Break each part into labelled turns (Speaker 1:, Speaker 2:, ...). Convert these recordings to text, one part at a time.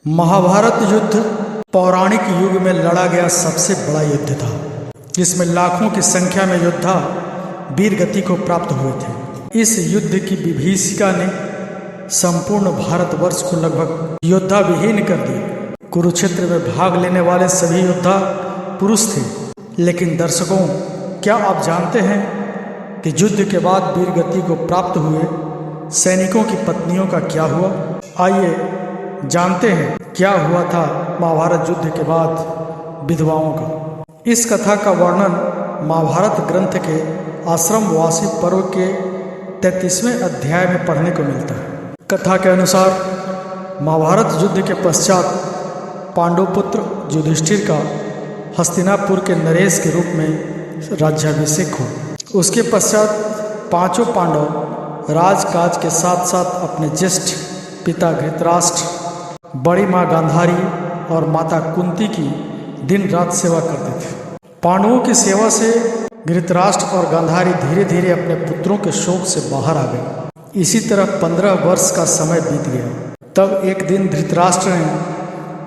Speaker 1: महाभारत युद्ध पौराणिक युग में लड़ा गया सबसे बड़ा युद्ध था, जिसमें लाखों की संख्या में योद्धा वीर गति को प्राप्त हुए थे। इस युद्ध की विभीषिका ने संपूर्ण भारतवर्ष को लगभग योद्धा विहीन कर दिया। कुरुक्षेत्र में भाग लेने वाले सभी योद्धा पुरुष थे, लेकिन दर्शकों, क्या आप जानते हैं कि युद्ध के बाद वीर गति को प्राप्त हुए सैनिकों की पत्नियों का क्या हुआ? आइए जानते हैं क्या हुआ था महाभारत युद्ध के बाद विधवाओं का। इस कथा का वर्णन महाभारत ग्रंथ के आश्रमवासी पर्व के 33वें अध्याय में पढ़ने को मिलता है। कथा के अनुसार महाभारत युद्ध के पश्चात पांडुपुत्र युधिष्ठिर का हस्तिनापुर के नरेश के रूप में राज्याभिषेक हुआ। उसके पश्चात पांचों पांडव राजकाज के साथ साथ अपने ज्येष्ठ पिता धृतराष्ट्र, बड़ी माँ गांधारी और माता कुंती की दिन रात सेवा करते थे। पांडवों की सेवा से धृतराष्ट्र और गांधारी धीरे धीरे अपने पुत्रों के शोक से बाहर आ गए। इसी तरह 15 वर्ष का समय बीत गया। तब एक दिन धृतराष्ट्र ने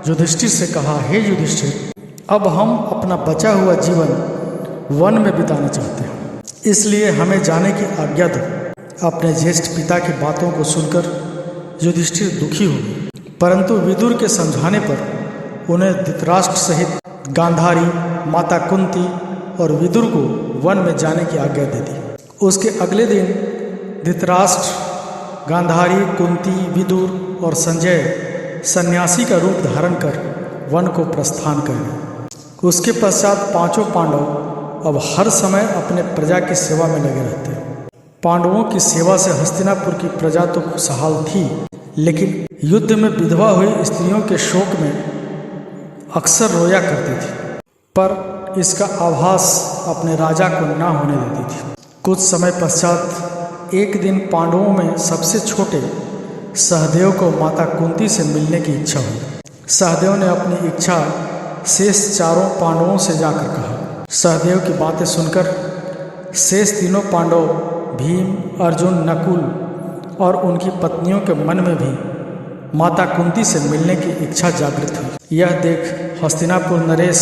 Speaker 1: युधिष्ठिर से कहा, हे युधिष्ठिर, अब हम अपना बचा हुआ जीवन वन में बिताना चाहते हैं, इसलिए हमें जाने की आज्ञा दो। अपने ज्येष्ठ पिता की बातों को सुनकर युधिष्ठिर दुखी हो गए, परंतु विदुर के समझाने पर उन्हें धृतराष्ट्र सहित गांधारी, माता कुंती और विदुर को वन में जाने की आज्ञा दे दी। उसके अगले दिन धृतराष्ट्र, गांधारी, कुंती, विदुर और संजय सन्यासी का रूप धारण कर वन को प्रस्थान कर गए। उसके पश्चात पांचों पांडव अब हर समय अपने प्रजा की सेवा में लगे रहते। पांडवों की सेवा से हस्तिनापुर की प्रजा तो खुशहाल थी, लेकिन युद्ध में विधवा हुई स्त्रियों के शोक में अक्सर रोया करती थी, पर इसका आभास अपने राजा को न होने देती थी। कुछ समय पश्चात एक दिन पांडवों में सबसे छोटे सहदेव को माता कुंती से मिलने की इच्छा हुई। सहदेव ने अपनी इच्छा शेष चारों पांडवों से जाकर कहा। सहदेव की बातें सुनकर शेष तीनों पांडव भीम, अर्जुन, नकुल और उनकी पत्नियों के मन में भी माता कुंती से मिलने की इच्छा जागृत हुई। यह देख हस्तिनापुर नरेश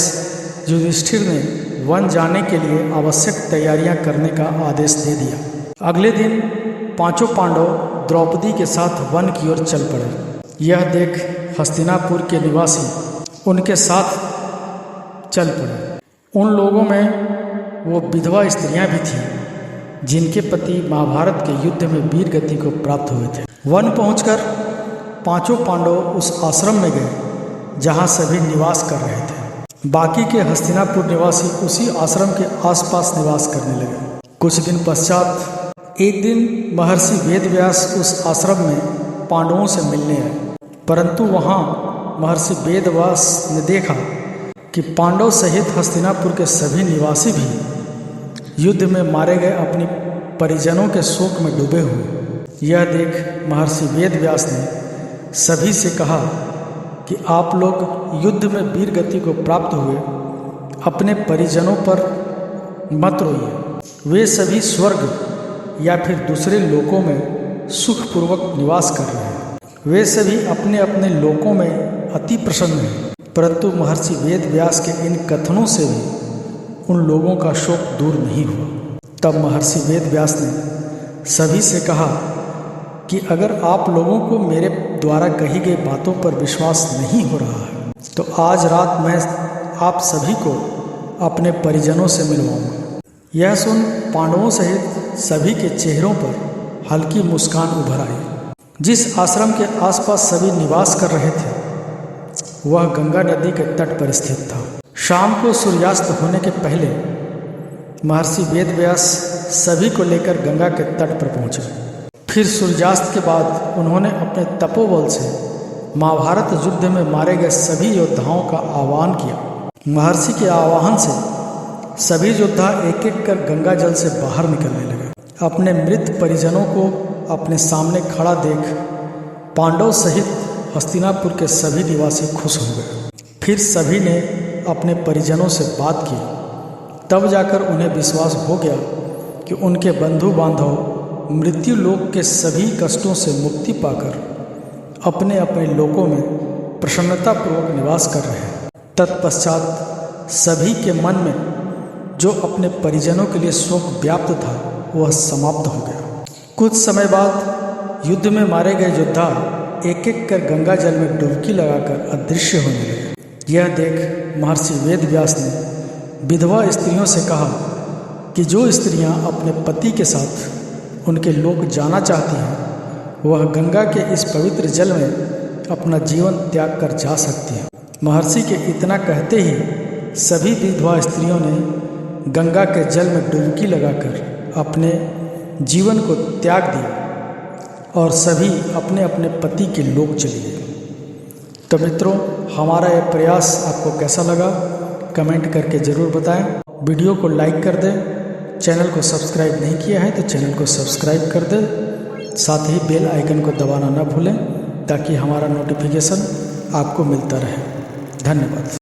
Speaker 1: युधिष्ठिर ने वन जाने के लिए आवश्यक तैयारियां करने का आदेश दे दिया। अगले दिन पांचों पांडव द्रौपदी के साथ वन की ओर चल पड़े। यह देख हस्तिनापुर के निवासी उनके साथ चल पड़े। उन लोगों में वो विधवा स्त्रियां भी थीं जिनके पति महाभारत के युद्ध में वीर गति को प्राप्त हुए थे। वन पहुंचकर पांचों पांडव उस आश्रम में गए जहां सभी निवास कर रहे थे। बाकी के हस्तिनापुर निवासी उसी आश्रम के आसपास निवास करने लगे। कुछ दिन पश्चात एक दिन महर्षि वेदव्यास उस आश्रम में पांडवों से मिलने आए, परंतु वहां महर्षि वेदव्यास ने देखा कि पांडव सहित हस्तिनापुर के सभी निवासी भी युद्ध में मारे गए अपनी परिजनों के शोक में डूबे हुए। यह देख महर्षि वेदव्यास ने सभी से कहा कि आप लोग युद्ध में वीर गति को प्राप्त हुए अपने परिजनों पर मत रोइए। वे सभी स्वर्ग या फिर दूसरे लोकों में सुखपूर्वक निवास कर रहे हैं। वे सभी अपने अपने लोकों में अति प्रसन्न हैं। परंतु महर्षि वेदव्यास के इन कथनों से भी उन लोगों का शोक दूर नहीं हुआ। तब महर्षि वेदव्यास ने सभी से कहा कि अगर आप लोगों को मेरे द्वारा कही गई बातों पर विश्वास नहीं हो रहा है, तो आज रात मैं आप सभी को अपने परिजनों से मिलवाऊंगा। यह सुन पांडवों सहित सभी के चेहरों पर हल्की मुस्कान उभर आई। जिस आश्रम के आसपास सभी निवास कर रहे थे वह गंगा नदी के तट पर स्थित था। शाम को सूर्यास्त होने के पहले महर्षि वेदव्यास सभी को लेकर गंगा के तट पर पहुंचे। फिर सूर्यास्त के बाद उन्होंने अपने तपोबल से महाभारत युद्ध में मारे गए सभी योद्धाओं का आह्वान किया। महर्षि के आह्वान से सभी योद्धा एक एक कर गंगा जल से बाहर निकलने लगे। अपने मृत परिजनों को अपने सामने खड़ा देख पांडव सहित हस्तिनापुर के सभी निवासी खुश हो गए। फिर सभी ने अपने परिजनों से बात की। तब जाकर उन्हें विश्वास हो गया कि उनके बंधु बांधव मृत्यु लोक के सभी कष्टों से मुक्ति पाकर अपने अपने लोकों में प्रसन्नतापूर्वक निवास कर रहे हैं। तत्पश्चात सभी के मन में जो अपने परिजनों के लिए शोक व्याप्त था वह समाप्त हो गया। कुछ समय बाद युद्ध में मारे गए योद्धा एक एक कर गंगा जल में डुबकी लगाकर अदृश्य होने लगे। यह देख महर्षि वेदव्यास ने विधवा स्त्रियों से कहा कि जो स्त्रियां अपने पति के साथ उनके लोक जाना चाहती हैं वह गंगा के इस पवित्र जल में अपना जीवन त्याग कर जा सकती हैं। महर्षि के इतना कहते ही सभी विधवा स्त्रियों ने गंगा के जल में डुबकी लगाकर अपने जीवन को त्याग दिया और सभी अपने अपने पति के लोक चले गए। तो मित्रों, हमारा यह प्रयास आपको कैसा लगा कमेंट करके ज़रूर बताएं। वीडियो को लाइक कर दें। चैनल को सब्सक्राइब नहीं किया है तो चैनल को सब्सक्राइब कर दें। साथ ही बेल आइकन को दबाना न भूलें ताकि हमारा नोटिफिकेशन आपको मिलता रहे। धन्यवाद।